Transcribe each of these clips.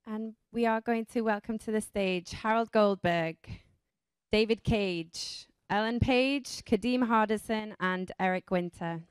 And we are going to welcome to the stage Harold Goldberg, David Cage, Ellen Page, Kadeem Hardison, and Eric Winter.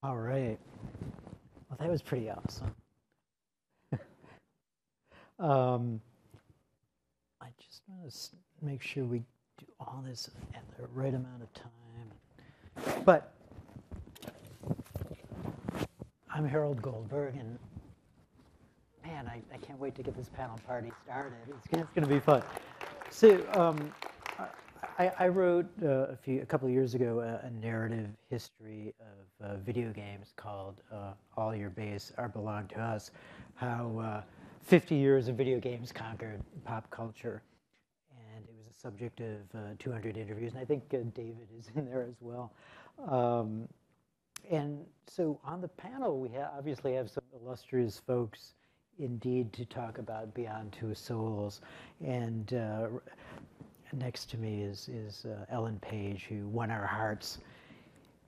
All right. Well, that was pretty awesome. um, I just want to make sure we do all this at the right amount of time. But I'm Harold Goldberg, and man, I can't wait to get this panel party started. It's going to be fun. So I wrote a couple of years ago a narrative history of video games called "All Your Base Are Belong to Us," how 50 years of video games conquered pop culture, and it was a subject of 200 interviews, and I think David is in there as well. And so on the panel, we obviously have some illustrious folks indeed to talk about Beyond Two Souls, and next to me is Ellen Page, who won our hearts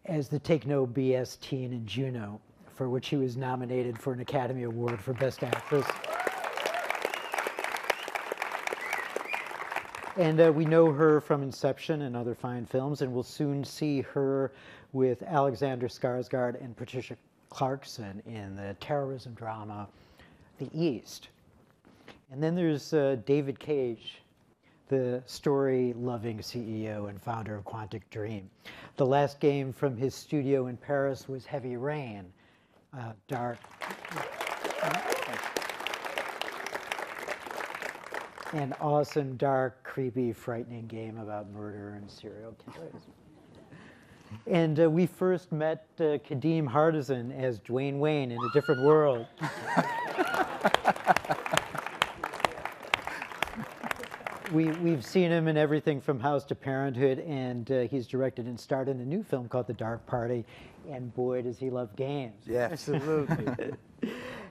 as the Take No BS teen in Juno, for which she was nominated for an Academy Award for Best Actress. And we know her from Inception and other fine films, and we'll soon see her with Alexander Skarsgård and Patricia Clarkson in the terrorism drama The East. And then there's David Cage, the story-loving CEO and founder of Quantic Dream. The last game from his studio in Paris was Heavy Rain, dark, an awesome, dark, creepy, frightening game about murder and serial killers. And we first met Kadeem Hardison as Dwayne Wayne in A Different World. We've seen him in everything from House to Parenthood, and he's directed and starred in a new film called The Dark Party, and boy, does he love games. Yeah, absolutely.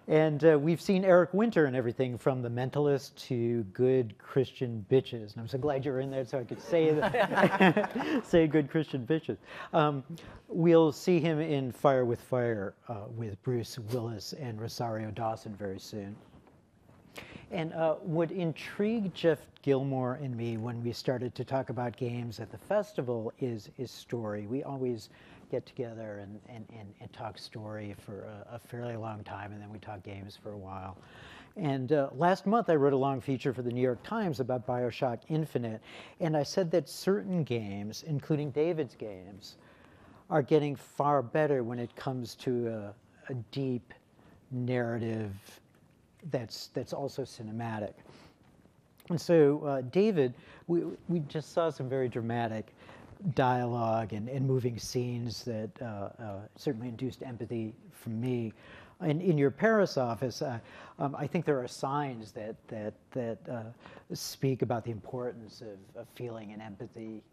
And we've seen Eric Winter in everything from The Mentalist to Good Christian Bitches. And I'm so glad you were in there so I could say that, say Good Christian Bitches. We'll see him in Fire with Fire with Bruce Willis and Rosario Dawson very soon. And what intrigued Jeff Gilmore and me when we started to talk about games at the festival is story. We always get together and talk story for a fairly long time, and then we talk games for a while. And last month I wrote a long feature for the New York Times about BioShock Infinite, and I said that certain games, including David's games, are getting far better when it comes to a deep narrative that's also cinematic. And so David, we just saw some very dramatic dialogue and moving scenes that certainly induced empathy from me. And in your Paris office, I think there are signs that speak about the importance of feeling and empathy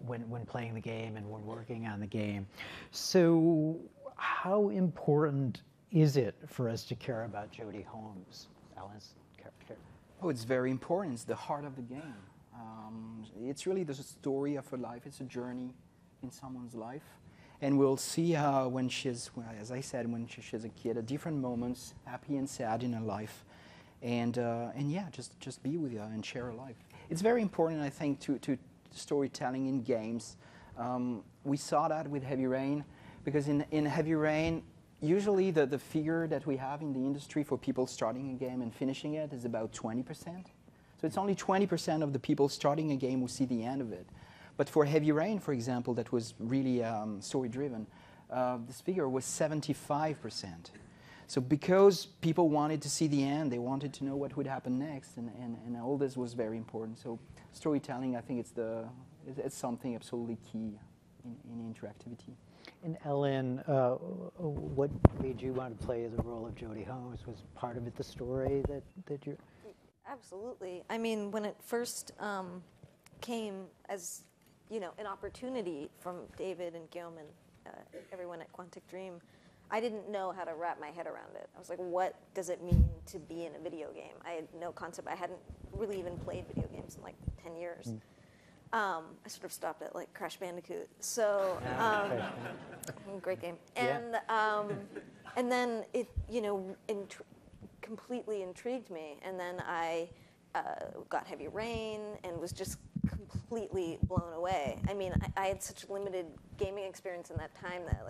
when playing the game and when working on the game. So how important is it for us to care about Jodie Holmes, Alan's character? Oh, it's very important. It's the heart of the game. It's really the story of her life. It's a journey in someone's life. And we'll see how when she's, well, as I said, when she's a kid, at different moments, happy and sad in her life. And yeah, just be with her and share her life. It's very important, I think, to storytelling in games. We saw that with Heavy Rain, because in Heavy Rain, usually the figure that we have in the industry for people starting a game and finishing it is about 20%. So it's only 20% of the people starting a game who see the end of it. But for Heavy Rain, for example, that was really story-driven, this figure was 75%. So because people wanted to see the end, they wanted to know what would happen next, and all this was very important. So storytelling, I think it's something absolutely key in interactivity. And Ellen, what made you want to play the role of Jodie Holmes? Was part of it the story that you're... Absolutely. I mean, when it first came as, an opportunity from David and Guillaume and everyone at Quantic Dream, I didn't know how to wrap my head around it. I was like, what does it mean to be in a video game? I had no concept. I hadn't really even played video games in like 10 years. I sort of stopped at like Crash Bandicoot. So, great game. And and then it, completely intrigued me. And then I got Heavy Rain and was just completely blown away. I mean, I had such limited gaming experience in that time that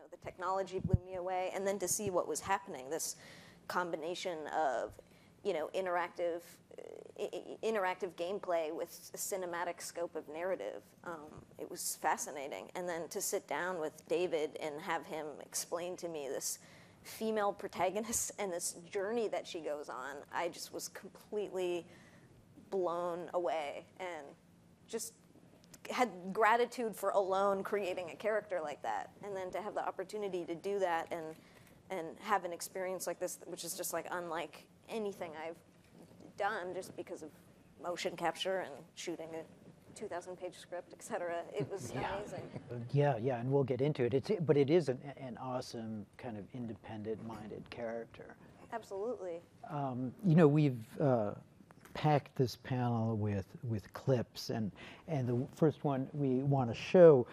the technology blew me away. And then to see what was happening, this combination of, interactive gameplay with a cinematic scope of narrative. It was fascinating. And then to sit down with David and have him explain to me this female protagonist and this journey that she goes on, I just was completely blown away and just had gratitude for alone creating a character like that. And then to have the opportunity to do that and have an experience like this, which is just like unlike anything I've done, just because of motion capture and shooting a 2,000-page script, etc. It was amazing. Yeah, and we'll get into it. But it is an awesome kind of independent-minded character. Absolutely. We've packed this panel with clips, and the first one we want to show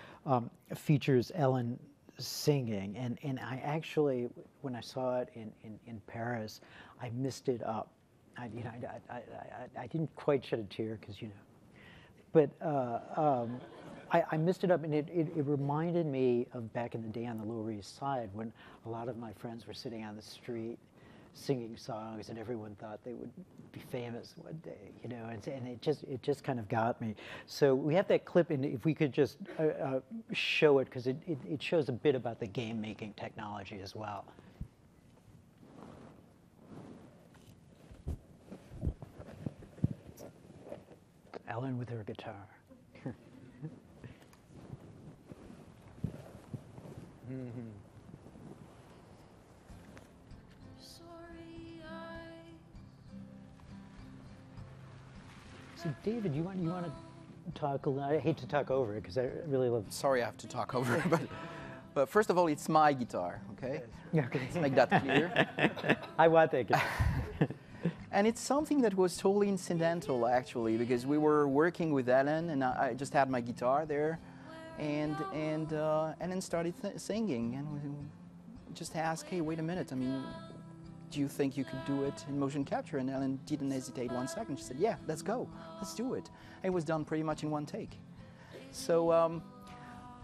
features Ellen singing, and I actually, when I saw it in Paris, I missed it up. I didn't quite shed a tear because but I missed it up, and it reminded me of back in the day on the Lower East Side when a lot of my friends were sitting on the street singing songs, and everyone thought they would be famous one day, and it just kind of got me. So we have that clip, and if we could just show it, because it shows a bit about the game making technology as well. Ellen with her guitar. So David, you want to talk a little? I hate to talk over it because I really love. Sorry, I have to talk over it, but first of all, it's my guitar. Okay. Okay. Let's make that clear. I want that guitar. And it's something that was totally incidental, actually, because we were working with Ellen, and I just had my guitar there, and then started singing, and we just asked, hey, wait a minute, I mean, do you think you could do it in motion capture? And Ellen didn't hesitate 1 second. She said, yeah, let's go, let's do it. And it was done pretty much in one take. So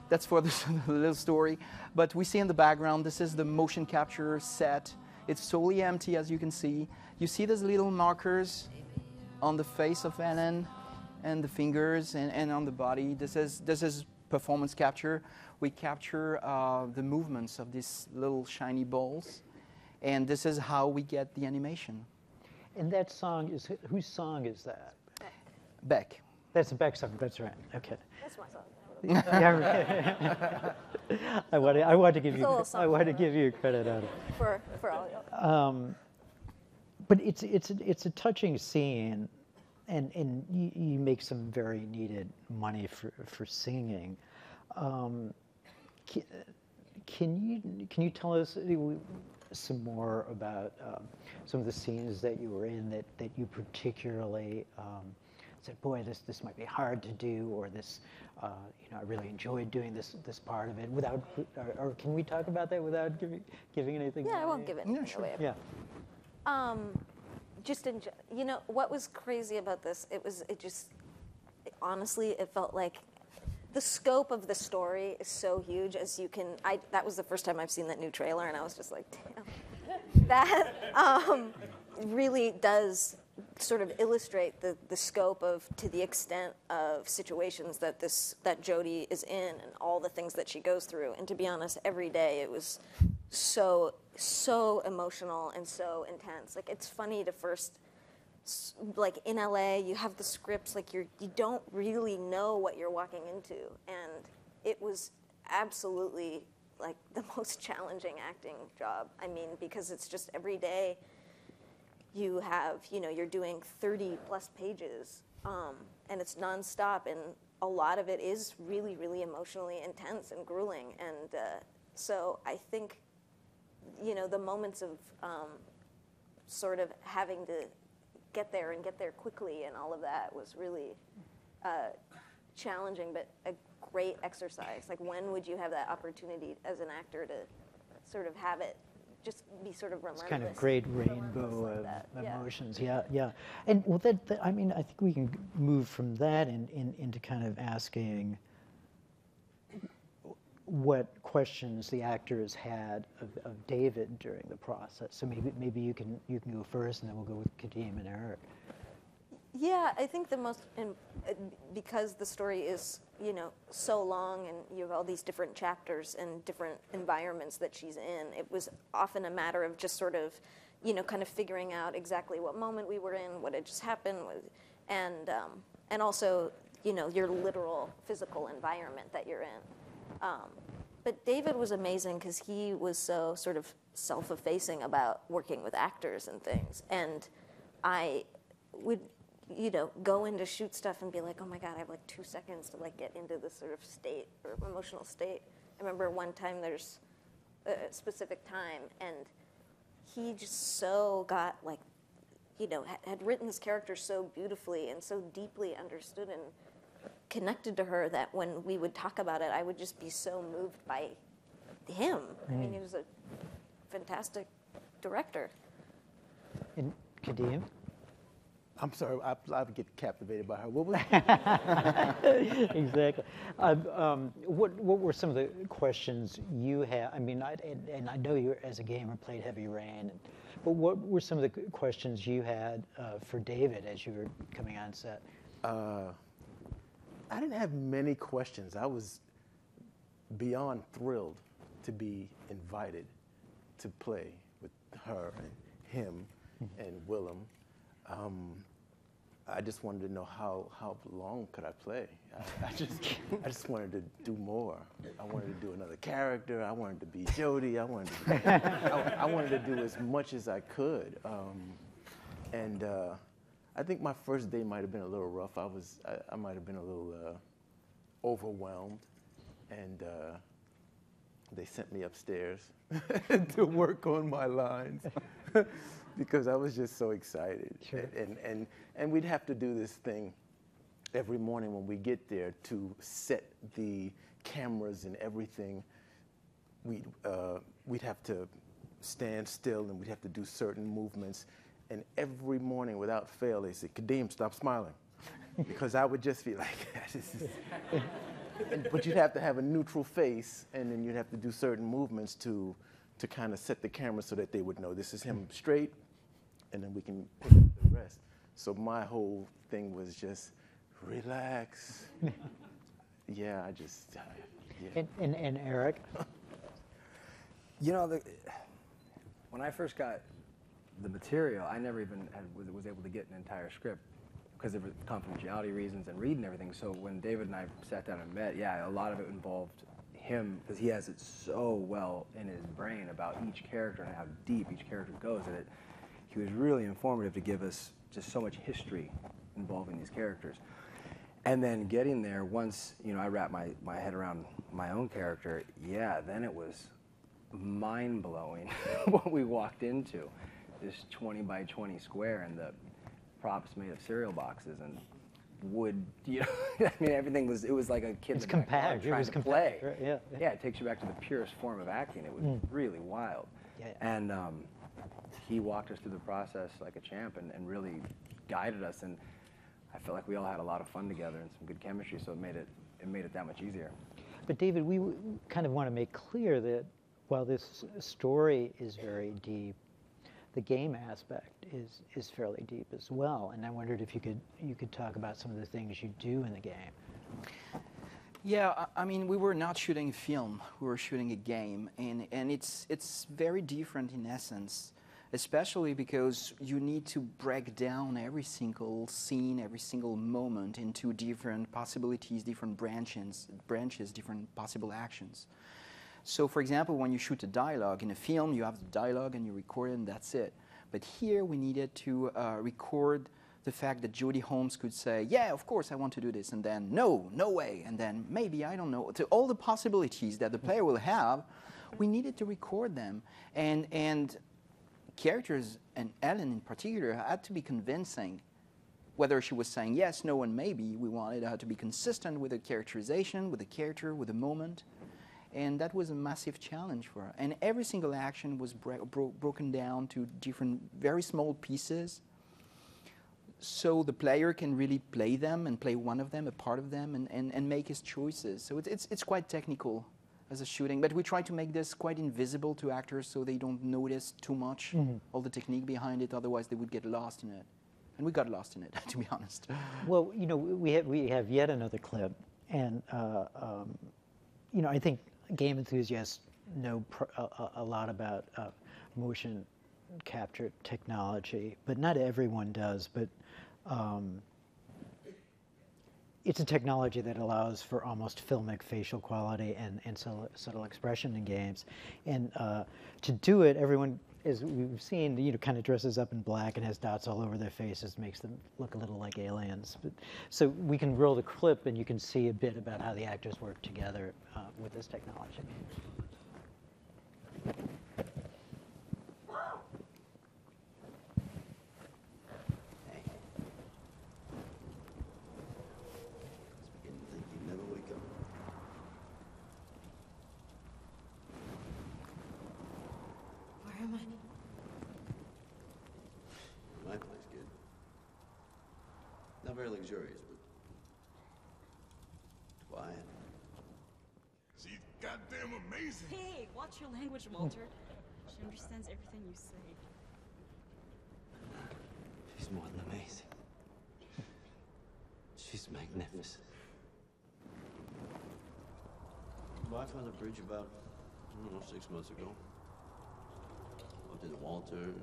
that's for the little story. But we see in the background, this is the motion capture set. It's totally empty, as you can see. You see those little markers on the face of Ellen and the fingers and on the body. This is performance capture. We capture the movements of these little shiny balls, and this is how we get the animation. And that song is, whose song is that? Beck. That's a Beck song, that's right, okay. That's my song. I want to give you credit on it. For all y'all. But it's a touching scene, and you make some very needed money for singing. Can you tell us some more about some of the scenes that you were in that you particularly said, boy, this might be hard to do, or this, I really enjoyed doing this part of it. Without, or can we talk about that without giving anything? Yeah, I won't give anything away. Yeah. Just what was crazy about this? Honestly, it felt like the scope of the story is so huge. As you can, that was the first time I've seen that new trailer, and I was just like, damn, that really does sort of illustrate the scope of, to the extent of situations that Jodie is in and all the things that she goes through. And to be honest, every day it was so emotional and so intense. Like, it's funny to first, like, in LA, you have the scripts, like, you don't really know what you're walking into, and it was absolutely like the most challenging acting job. I mean, because it's just every day you have, you're doing 30 plus pages, and it's nonstop, and a lot of it is really, really emotionally intense and grueling. And so I think, the moments of sort of having to get there and get there quickly and all of that was really challenging, but a great exercise. Like, when would you have that opportunity as an actor to sort of have it just be sort of relentless? It's kind of great rainbow like of emotions. Yeah. And well, I mean, I think we can move from that into kind of asking what questions the actors had of David during the process. So maybe you can go first, and then we'll go with Kadeem and Eric. Yeah, I think the most, because the story is, so long, and you have all these different chapters and different environments that she's in, it was often a matter of just sort of, kind of figuring out exactly what moment we were in, what had just happened, and also, your literal physical environment that you're in. But David was amazing because he was so sort of self-effacing about working with actors and things, and I would go in to shoot stuff and be like, oh my God, I have like 2 seconds to like get into this sort of state or emotional state. I remember one time there's a specific time, and he just so got like, had written this character so beautifully and so deeply understood and connected to her that when we would talk about it, I would just be so moved by him. I mean, he was a fantastic director. And Kadeem? I'm sorry, I get captivated by her. What was Exactly. What were some of the questions you had? I mean, and I know you, as a gamer, played Heavy Rain, but what were some of the questions you had for David as you were coming on set? I didn't have many questions. I was beyond thrilled to be invited to play with her and him and Willem. I just wanted to know how long could I play. I just wanted to do more. I wanted to do another character. I wanted to be Jody. I wanted to do as much as I could. I think my first day might have been a little rough. I might have been a little overwhelmed, and they sent me upstairs to work on my lines. Because I was just so excited. Sure. And we'd have to do this thing every morning when we get there to set the cameras and everything. We'd have to stand still, and we'd have to do certain movements. And every morning, without fail, they said, Kadeem, stop smiling. Because I would just be like, this is... But you'd have to have a neutral face, and then you'd have to do certain movements to kind of set the camera so that they would know this is him straight, and then we can put the rest. So my whole thing was just relax. Yeah, yeah. And Eric? When I first got the material, I never even was able to get an entire script because of confidentiality reasons and reading everything. So when David and I sat down and met, a lot of it involved him, because he has it so well in his brain about each character and how deep each character goes, that he was really informative to give us just so much history involving these characters. And then getting there, once I wrapped my head around my own character, then it was mind-blowing what we walked into. This 20 by 20 square, and the props made of cereal boxes and wood, I mean, everything was like a kid It's compact. trying to play. Right? Yeah. Yeah, it takes you back to the purest form of acting. It was really wild. Yeah. And he walked us through the process like a champ and really guided us. And I felt like we all had a lot of fun together and some good chemistry, so it made it that much easier. But David, we kind of want to make clear that while this story is very deep, the game aspect is fairly deep as well. And I wondered if you could talk about some of the things you do in the game. Yeah, I mean, we were not shooting a film, we were shooting a game, and it's very different in essence, especially because you need to break down every single scene, every single moment into different possibilities, different branches, different possible actions. So for example, when you shoot a dialogue in a film, you have the dialogue and you record it and that's it. But here we needed to record the fact that Jodie Holmes could say, yeah, of course I want to do this, and then no, no way, and then maybe, I don't know. To all the possibilities that the player will have, we needed to record them. And characters, and Ellen in particular, had to be convincing. Whether she was saying yes, no, and maybe, we wanted her to be consistent with the characterization, with the character, with the moment. And that was a massive challenge for her. And every single action was broken down to different, very small pieces, so the player can really play them and play one of them, a part of them, and make his choices. So it's quite technical as a shooting, but we try to make this quite invisible to actors so they don't notice too much all the technique behind it, otherwise they would get lost in it. And we got lost in it, to be honest. Well, you know, we have yet another clip, and you know, I think game enthusiasts know a lot about motion capture technology, but not everyone does. But it's a technology that allows for almost filmic facial quality and subtle expression in games. And to do it, everyone, as we've seen, you know, kind of dresses up in black and has dots all over their faces, makes them look a little like aliens. But, so we can roll the clip and you can see a bit about how the actors work together with this technology. My place, kid. Not very luxurious, but quiet. She's goddamn amazing. Hey, watch your language, Walter. She understands everything you say. She's more than amazing. She's magnificent. Well, I found the bridge about, I don't know, 6 months ago. Bumped into Walter.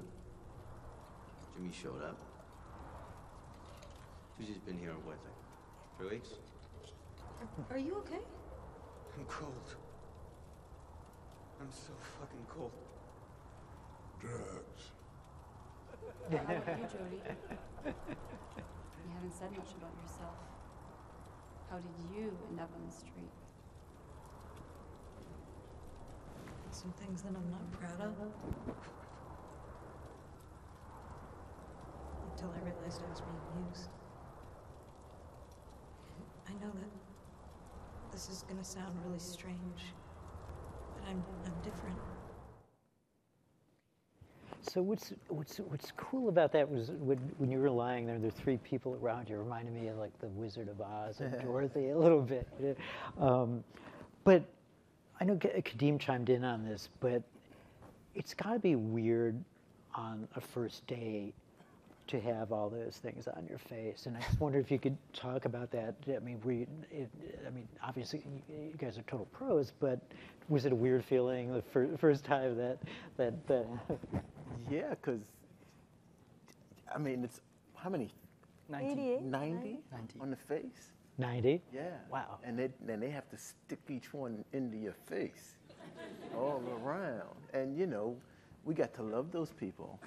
Jimmy showed up. Susie's been here, what, like 3 weeks? Are you okay? I'm cold. I'm so fucking cold. Drugs. How about you, Jodie? You haven't said much about yourself. How did you end up on the street? Some things that I'm not proud of. Until I realized I was being used. I know that this is gonna sound really strange, but I'm different. So what's cool about that was when you were lying there, there were 3 people around you. It reminded me of like the Wizard of Oz and Dorothy a little bit. But I know Kadeem chimed in on this, but it's got to be weird on a first date to have all those things on your face. And I just wonder if you could talk about that. I mean, obviously you guys are total pros, but was it a weird feeling the first time that happened? Yeah, because, I mean, it's, how many? 90. 90 on the face? 90? Yeah. Wow. And then they have to stick each one into your face, all around. And, you know, we got to love those people.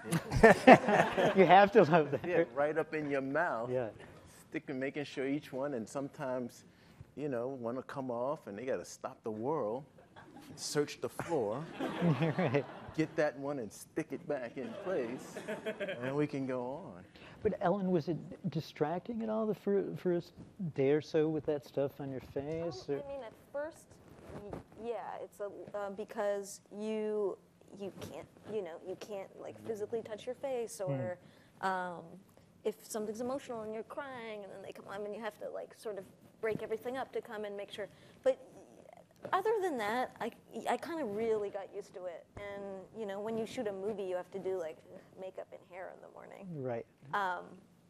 You have to love that. Yeah, right up in your mouth. Yeah. Sticking, making sure each one, and sometimes, you know, want to come off and they got to stop the world, search the floor, Right. get that one and stick it back in place, and we can go on. But Ellen, was it distracting at all the first day or so with that stuff on your face? I mean, at first, yeah, it's because you can't, you can't like physically touch your face, or if something's emotional and you're crying, and then they come on and you have to like sort of break everything up to come and make sure. But other than that, I kind of really got used to it. And when you shoot a movie, you have to do like makeup and hair in the morning. Right.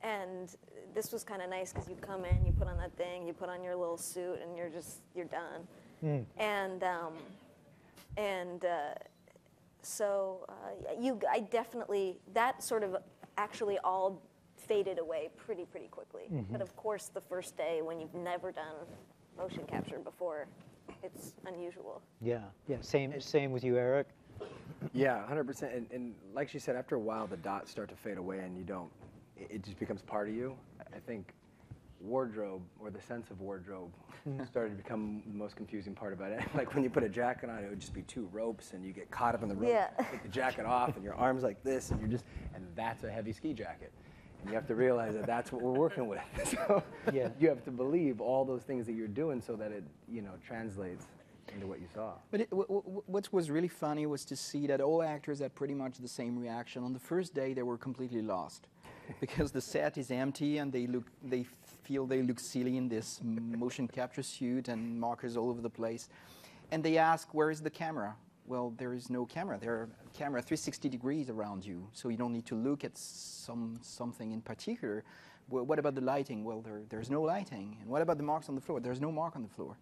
And this was kind of nice because you come in, you put on that thing, you put on your little suit, and you're done. So I definitely, that sort of actually all faded away pretty quickly. But of course, the first day when you've never done motion capture before, it's unusual. Yeah, yeah. Same with you, Eric. Yeah, 100%. And like she said, after a while, the dots start to fade away, and it just becomes part of you. I think wardrobe, or the sense of wardrobe, started to become the most confusing part about it. Like when you put a jacket on, it would just be 2 ropes, and you get caught up in the rope. Yeah. Take the jacket off, and your arms like this, and and that's a heavy ski jacket. And you have to realize that that's what we're working with. So Yeah. you have to believe all those things that you're doing so that it, translates into what you saw. But what was really funny was to see that all actors had pretty much the same reaction. On the first day, they were completely lost because the set is empty and they feel they look silly in this motion capture suit and markers all over the place. And they ask, where is the camera? Well, there is no camera. There are camera 360 degrees around you, so you don't need to look at something in particular. Well, what about the lighting? Well, there's no lighting. And what about the marks on the floor? There's no mark on the floor.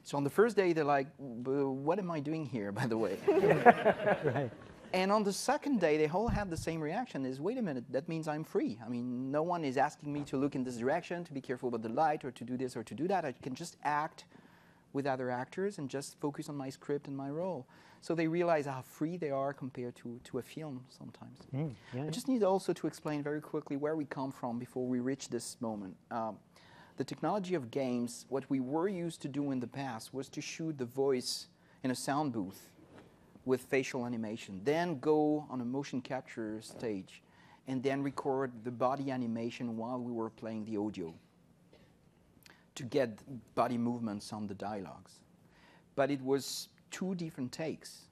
So on the first day, they're like, what am I doing here, by the way? Right. And on the second day, they all had the same reaction, is, wait a minute, that means I'm free. I mean, no one is asking me to look in this direction, to be careful about the light, or to do this or to do that. I can just act with other actors and just focus on my script and my role. So they realize how free they are compared to a film sometimes. Yeah. I just need also to explain very quickly where we come from before we reach this moment. The technology of games, what we were used to do in the past was to shoot the voice in a sound booth with facial animation, then go on a motion capture stage, and then record the body animation while we were playing the audio to get body movements on the dialogues. But it was 2 different takes.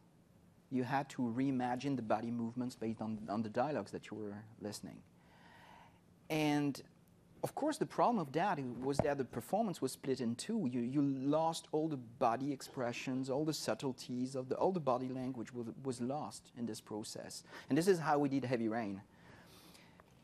You had to reimagine the body movements based on the dialogues that you were listening. And of course, the problem of that was that the performance was split in 2. You lost all the body expressions, all the subtleties of all the body language was lost in this process. And this is how we did Heavy Rain.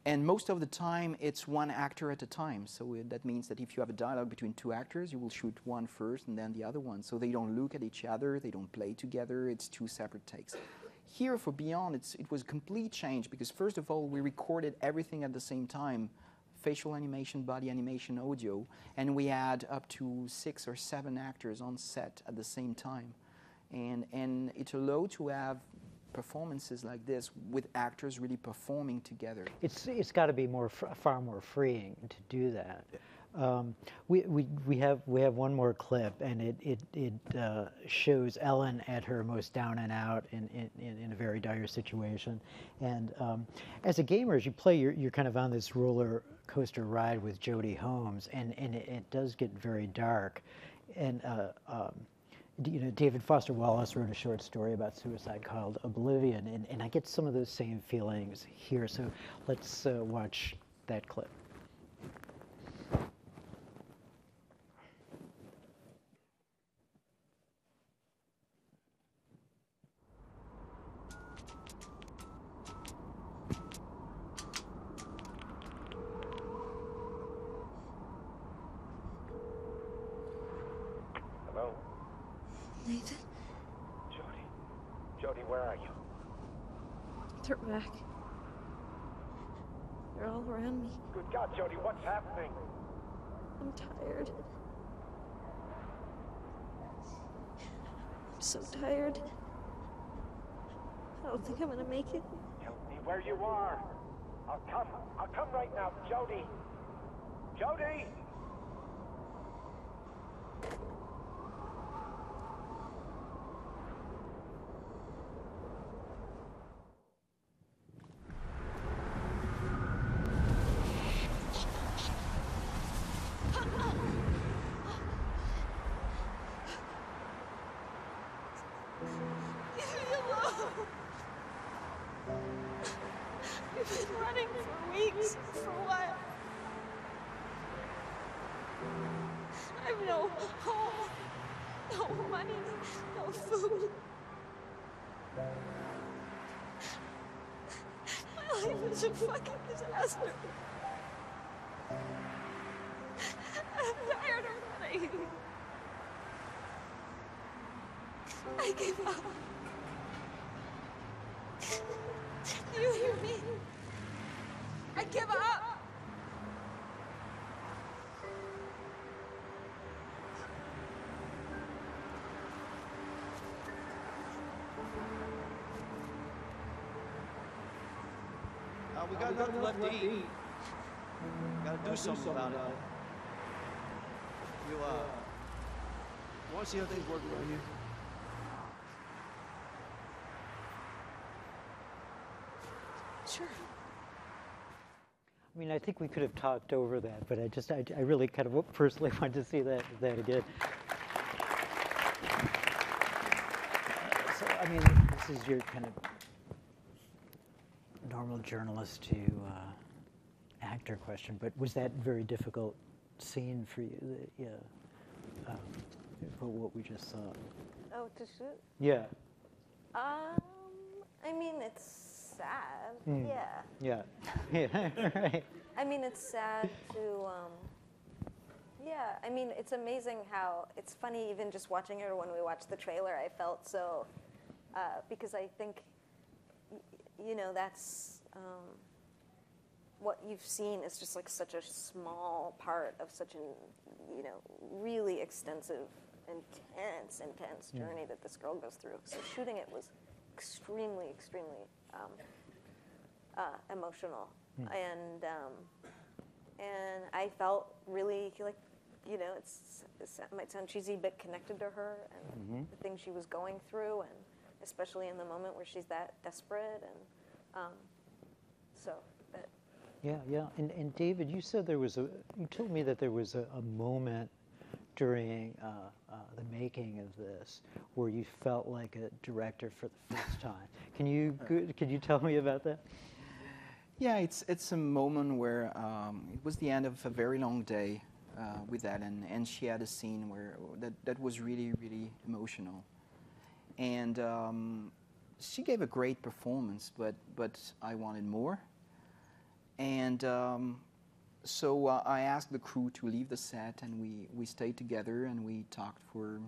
And most of the time, it's 1 actor at a time. So that means that if you have a dialogue between 2 actors, you will shoot one first and then the other one. So they don't look at each other, they don't play together, it's 2 separate takes. Here for Beyond, it was a complete change because first of all, we recorded everything at the same time. Facial animation, body animation, audio, and we had up to 6 or 7 actors on set at the same time. And it allowed to have performances like this with actors really performing together. It's got to be far more freeing to do that. We have one more clip, and it shows Ellen at her most down and out in a very dire situation. And as a gamer, as you play, you're kind of on this roller coaster ride with Jodie Holmes, and it does get very dark. And David Foster Wallace wrote a short story about suicide called Oblivion, and I get some of those same feelings here. So let's watch that clip. Hello? Nathan? Jodie, where are you? They're back. They're all around me. Good God, Jodie, what's happening? I'm tired. I'm so tired. I don't think I'm gonna make it. Tell me where you are. I'll come right now, Jodie. Jodie! Leave me alone. We've been running for weeks. For what? I have no home, no money, no food. My life is a fucking disaster. I'm tired of running. I gave up. Do you hear me? I give up. We got nothing left to eat. Gotta do something about it. You want to see how things work around here? Sure. I mean, I think we could have talked over that, but I really kind of personally wanted to see that again. So, I mean, this is your kind of normal journalist to actor question, but was that a very difficult scene for you? For what we just saw? Oh, to shoot? Yeah. I mean, it's sad. Yeah. Yeah, right. I mean, it's sad to, yeah, I mean, it's amazing how, it's funny even just watching it, or when we watched the trailer, I felt so, because I think, you know, that's, what you've seen is just like such a small part of such an, you know, really extensive, intense journey that this girl goes through. So shooting it was extremely emotional, and I felt really like, you know, it might sound cheesy, but connected to her and the things she was going through, and especially in the moment where she's that desperate, and so. But Yeah. And David, you said you told me that there was a moment during the making of this where you felt like a director for the first time. Can you tell me about that? Yeah, it's a moment where it was the end of a very long day with Ellen, and she had a scene where that was really emotional, and she gave a great performance, but I wanted more, and so I asked the crew to leave the set, and we stayed together and we talked for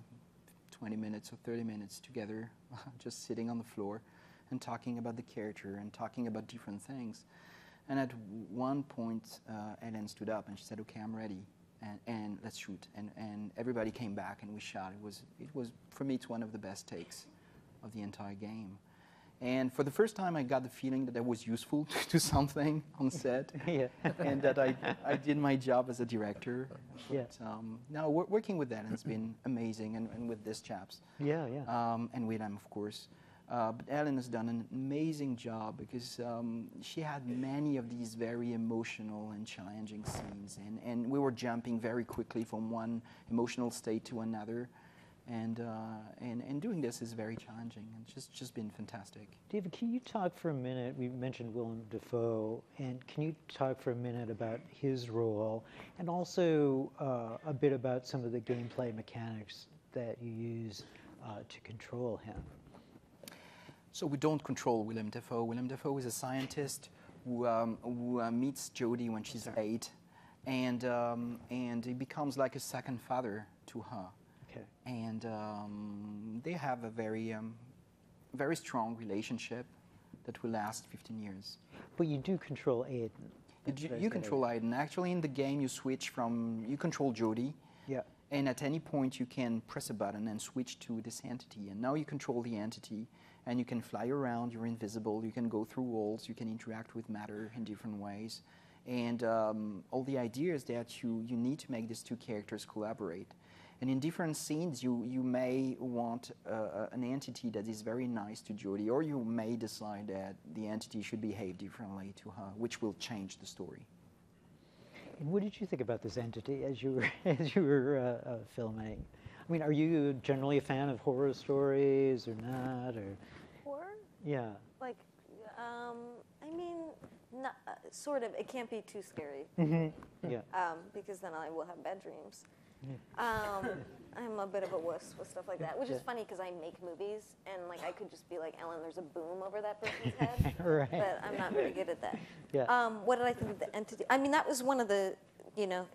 20 minutes or 30 minutes together, just sitting on the floor and talking about the character and talking about different things. And at one point, Ellen stood up and she said, "Okay, I'm ready, and let's shoot." And everybody came back and we shot. It was for me, it's one of the best takes of the entire game. And for the first time, I got the feeling that I was useful to do something on set, and that I did my job as a director. But, now working with Ellen has been amazing, and with these chaps. And with them, of course. But Ellen has done an amazing job because she had many of these very emotional and challenging scenes, and we were jumping very quickly from one emotional state to another. And doing this is very challenging, and it's just been fantastic. David, can you talk for a minute? We mentioned Willem Dafoe, and can you talk for a minute about his role, and also a bit about some of the gameplay mechanics that you use to control him? So we don't control Willem Dafoe. Willem Dafoe is a scientist who meets Jodie when she's 8, and he becomes like a second father to her. And they have a very strong relationship that will last 15 years. But you do control Aiden. You control Aiden. Actually, in the game, you switch you control Jodie. Yeah. And at any point, you can press a button and switch to this entity. And now you control the entity, and you can fly around. You're invisible. You can go through walls. You can interact with matter in different ways. And all the idea is that you need to make these two characters collaborate. And in different scenes, you may want an entity that is very nice to Jodie, or you may decide that the entity should behave differently to her, which will change the story. And what did you think about this entity as you were filming? I mean, are you generally a fan of horror stories or not? Or horror? Yeah. Like, I mean, not, sort of. It can't be too scary. Yeah. Because then I will have bad dreams. I'm a bit of a wuss with stuff like that, which is funny because I make movies, and like I could just be like, Ellen, there's a boom over that person's head, right. But I'm not very good at that. Yeah. What did I think of the entity? I mean, that was one of the,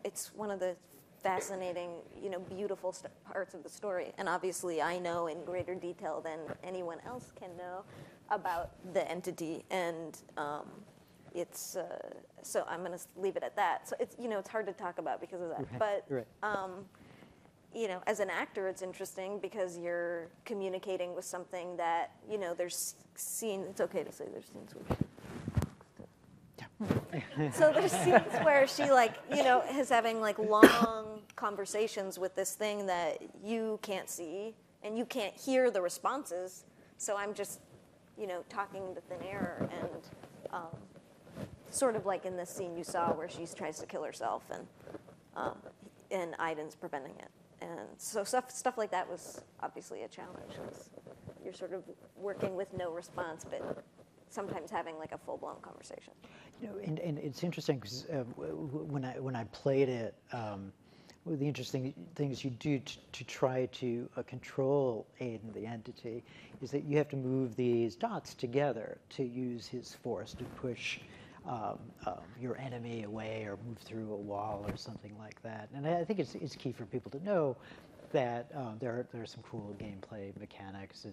it's one of the fascinating, beautiful parts of the story, and obviously I know in greater detail than anyone else can know about the entity, and it's so I'm going to leave it at that. So it's it's hard to talk about because of that. Right. But as an actor, it's interesting because you're communicating with something that there's scenes. It's okay to say there's scenes. So there's scenes where she is having long conversations with this thing that you can't see and you can't hear the responses. So I'm just, talking into thin air and sort of like in this scene you saw where she tries to kill herself and Aiden's preventing it. And so stuff like that was obviously a challenge. You're sort of working with no response, but sometimes having a full-blown conversation. And it's interesting because when I played it, one of the interesting things you do to try to control Aiden, the entity, is that you have to move these dots together to use his force to push your enemy away or move through a wall or something like that. And I think it's key for people to know that there are some cool gameplay mechanics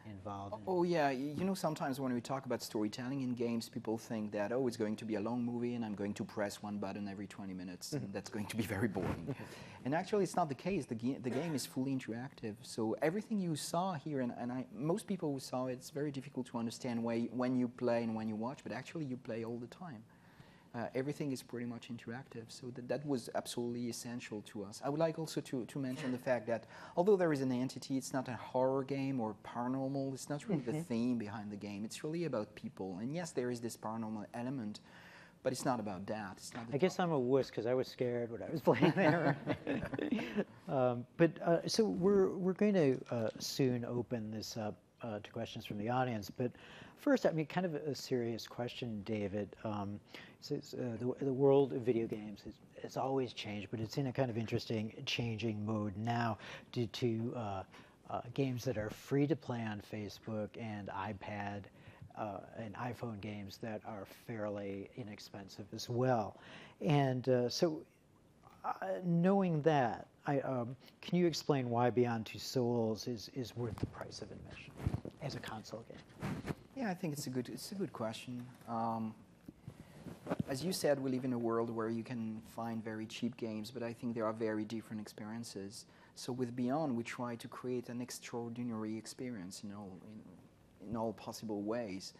involved. Oh yeah, sometimes when we talk about storytelling in games, people think that, it's going to be a long movie and I'm going to press one button every 20 minutes and that's going to be very boring. And actually it's not the case. The game is fully interactive. So everything you saw here, and most people who saw it, it's very difficult to understand when you play and when you watch, but actually you play all the time. Everything is pretty much interactive, so that was absolutely essential to us. I would like also to mention the fact that although there is an entity, it's not a horror game or paranormal, it's not really the theme behind the game, it's really about people. And yes, there is this paranormal element, but it's not about that. It's not. I guess I'm a wuss because I was scared when I was playing there. So we're going to soon open this up to questions from the audience, but first, kind of a serious question, David. The world of video games has always changed, but it's in a kind of interesting changing mode now due to games that are free to play on Facebook and iPad and iPhone games that are fairly inexpensive as well. And knowing that, can you explain why Beyond Two Souls is worth the price of admission as a console game? Yeah, I think it's a good question. As you said, we live in a world where you can find very cheap games, but I think there are very different experiences. So with Beyond, we try to create an extraordinary experience, in all possible ways.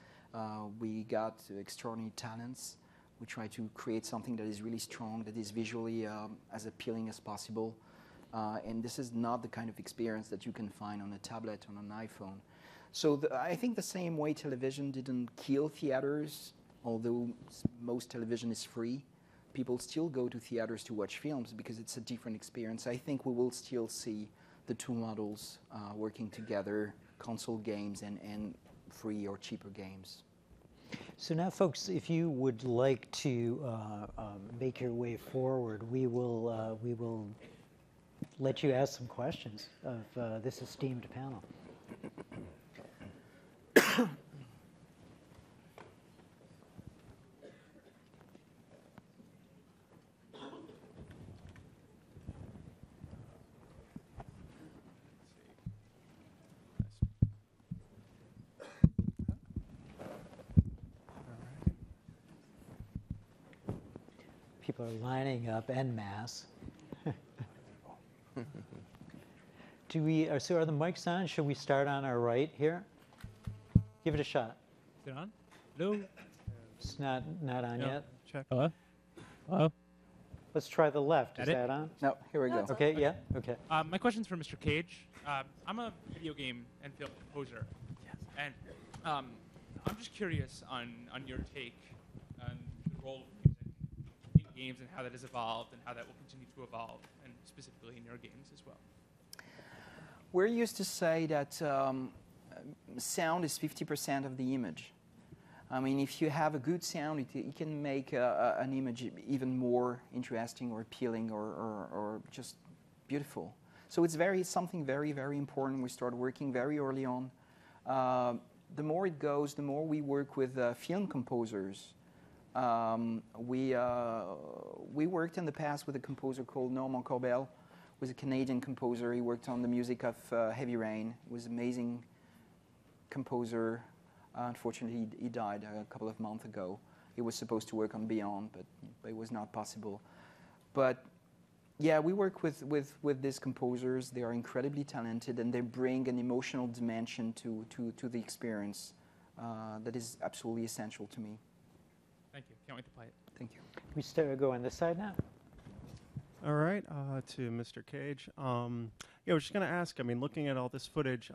We got extraordinary talents. We try to create something that is really strong, that is visually as appealing as possible. And this is not the kind of experience that you can find on a tablet, on an iPhone. So I think the same way television didn't kill theaters, although most television is free, people still go to theaters to watch films because it's a different experience. I think we will still see the two models working together, console games and free or cheaper games. So now, folks, if you would like to make your way forward, we will let you ask some questions of this esteemed panel. People are lining up en masse. So are the mics on? Should we start on our right here? Give it a shot. Is it on? Hello? It's not on yet. Check. Hello? Hello? Let's try the left. Is Edit? that on? No, here we go. Okay, yeah, okay. My question's for Mr. Cage. I'm a video game and film composer. Yes. And I'm just curious on your take on the role of music in games and how that has evolved and how that will continue to evolve, and specifically in your games as well. We're used to say that sound is 50% of the image. I mean, if you have a good sound, it can make an image even more interesting or appealing or just beautiful. So it's something very, very important. We start working very early on. The more it goes, the more we work with film composers. We worked in the past with a composer called Normand Corbel, who was a Canadian composer. He worked on the music of Heavy Rain. He was an amazing composer. Unfortunately, he died a couple of months ago. He was supposed to work on Beyond, but it was not possible. But yeah, we work with these composers. They are incredibly talented, and they bring an emotional dimension to the experience that is absolutely essential to me. Thank you. Can't wait to play it. Thank you. We go on this side now. All right, to Mr. Cage. Yeah, I was just going to ask, I mean, looking at all this footage,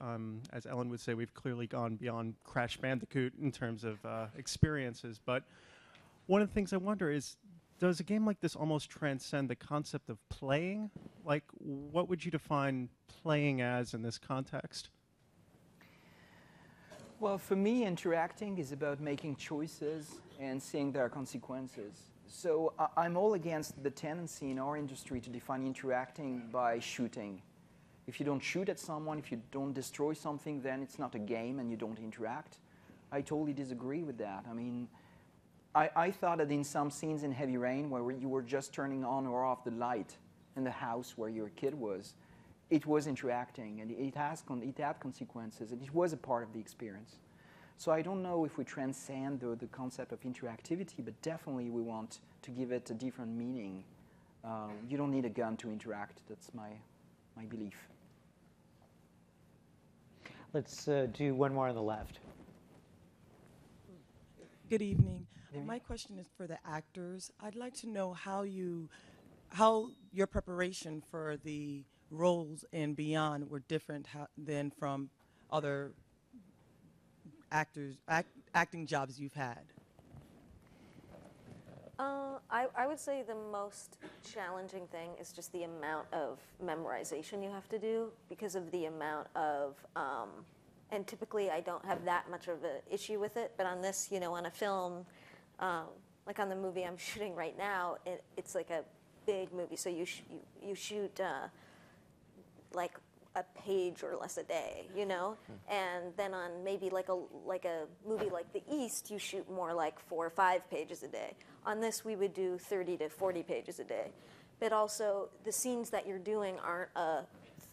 as Ellen would say, we've clearly gone beyond Crash Bandicoot in terms of experiences. But one of the things I wonder is, does a game like this almost transcend the concept of playing? Like, what would you define playing as in this context? Well, for me, interacting is about making choices and seeing their consequences. So I'm all against the tendency in our industry to define interacting by shooting. If you don't shoot at someone, if you don't destroy something, then it's not a game and you don't interact. I totally disagree with that. I mean, I thought that in some scenes in Heavy Rain where you were just turning on or off the light in the house where your kid was, it was interacting and it had consequences and it was a part of the experience. So I don't know if we transcend the concept of interactivity, but definitely we want to give it a different meaning. You don't need a gun to interact. That's my belief. Let's do one more on the left. Good evening. My question is for the actors. I'd like to know how your preparation for the roles in Beyond were different than from other acting jobs you've had. I would say the most challenging thing is just the amount of memorization you have to do because of the amount of, and typically I don't have that much of an issue with it, but on this, you know, on a film, like on the movie I'm shooting right now, it's like a big movie, so you shoot like a page or less a day, you know, and then on maybe like a movie like The East, you shoot more like 4 or 5 pages a day. On this, we would do 30 to 40 pages a day, but also the scenes that you're doing aren't a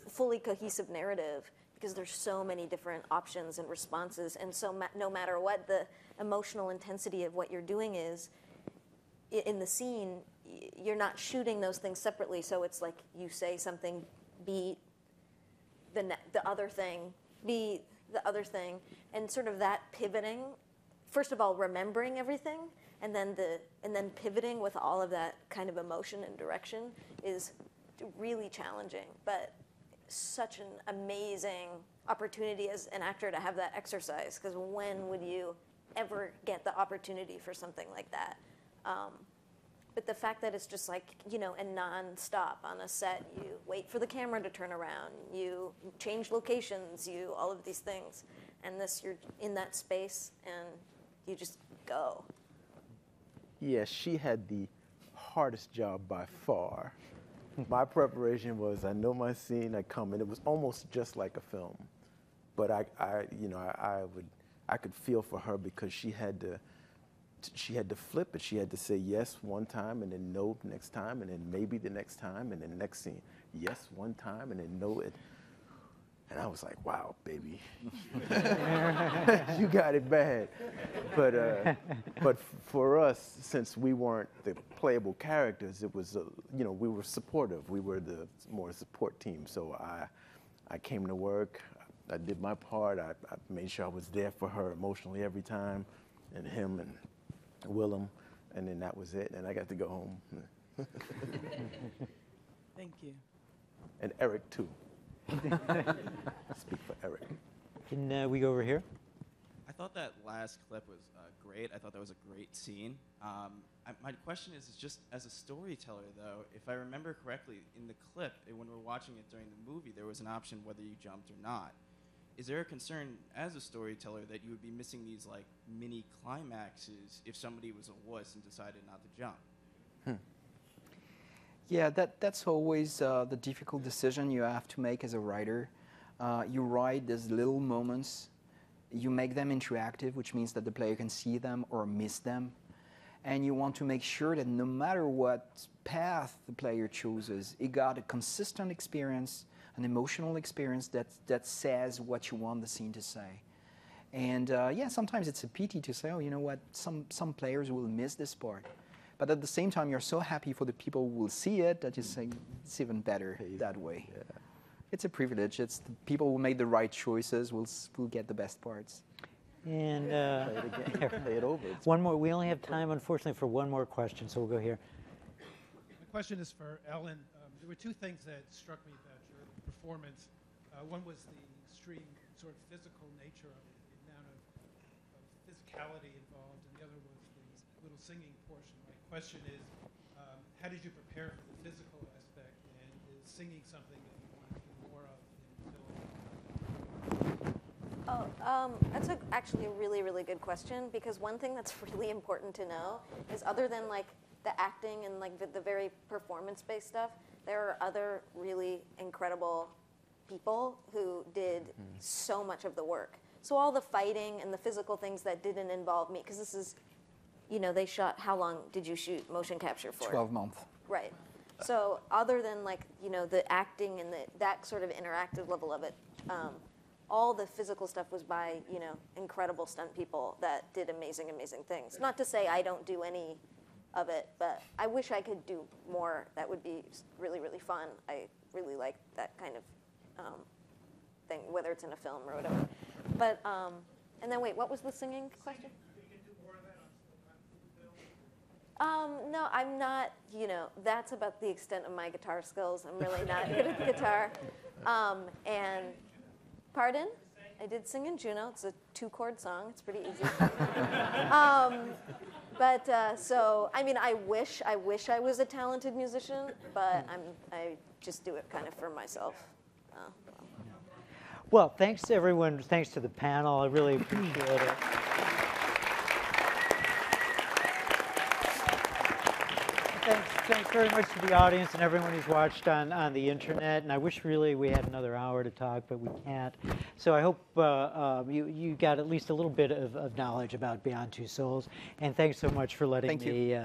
fully cohesive narrative because there's so many different options and responses, and so no matter what the emotional intensity of what you're doing is in the scene, you're not shooting those things separately. So it's like you say something, beat the other thing, be the other thing, and sort of that pivoting. First of all, remembering everything, and then pivoting with all of that kind of emotion and direction is really challenging, but such an amazing opportunity as an actor to have that exercise. Because when would you ever get the opportunity for something like that? But the fact that it's just like, you know, and non-stop on a set, you wait for the camera to turn around, you change locations, all of these things. And you're in that space and you just go. Yeah, she had the hardest job by far. My preparation was, I know my scene, I come, and it was almost just like a film. But I could feel for her because she had to flip it. She had to say yes one time and then no next time and then maybe the next time and then next scene. Yes one time and then no it. And I was like, wow, baby. You got it bad. But for us, since we weren't the playable characters, it was, you know, we were supportive. We were the more support team. So I came to work. I did my part. I made sure I was there for her emotionally every time, and him and Willem, and then that was it, and I got to go home. Thank you. And Eric, too. Speak for Eric. Can we go over here? I thought that last clip was great. I thought that was a great scene. My question is just as a storyteller, though, if I remember correctly, in the clip, when we're watching it during the movie, there was an option whether you jumped or not. Is there a concern as a storyteller that you would be missing these like mini climaxes if somebody was a wuss and decided not to jump? Yeah, that's always the difficult decision you have to make as a writer. You write these little moments, you make them interactive, which means that the player can see them or miss them. And you want to make sure that no matter what path the player chooses, it got a consistent experience, an emotional experience that says what you want the scene to say. And yeah, sometimes it's a pity to say, oh, you know what, some players will miss this part. But at the same time, you're so happy for the people who will see it that you say it's even better that way. Yeah. It's a privilege. It's the people who make the right choices will get the best parts. And Play it again. Play it over. It's one more. We only have time, unfortunately, for one more question, so we'll go here. My question is for Ellen. There were two things that struck me about your performance. One was the extreme sort of physical nature of it, the amount of physicality involved, and the other was the little singing portion. My question is, how did you prepare for the physical aspect, and is singing something that you want to do more of in film? That's actually a really, really good question, because one thing that's really important to know is, other than like the acting and like the very performance-based stuff, there are other really incredible people who did so much of the work. So all the fighting and the physical things that didn't involve me, because this is, you know, they shot, how long did you shoot motion capture for? 12 months. Right. So other than like, you know, the acting and that sort of interactive level of it, all the physical stuff was by, you know, incredible stunt people that did amazing, amazing things. Not to say I don't do any of it, but I wish I could do more. That would be really, really fun. I really like that kind of thing, whether it's in a film or whatever. But, and then wait, what was the singing question? No, I'm not, you know, that's about the extent of my guitar skills. I'm really not good at the guitar. And, pardon? I did sing in Juno. It's a 2-chord song. It's pretty easy. So, I mean, I wish I was a talented musician, but I just do it kind of for myself. Well, thanks to everyone. Thanks to the panel. I really appreciate it. Thanks very much to the audience and everyone who's watched on the internet. And I wish really we had another hour to talk, but we can't. So I hope you got at least a little bit of knowledge about Beyond Two Souls. And thanks so much for letting me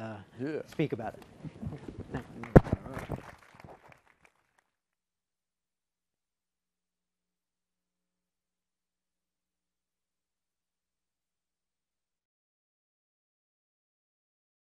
speak about it.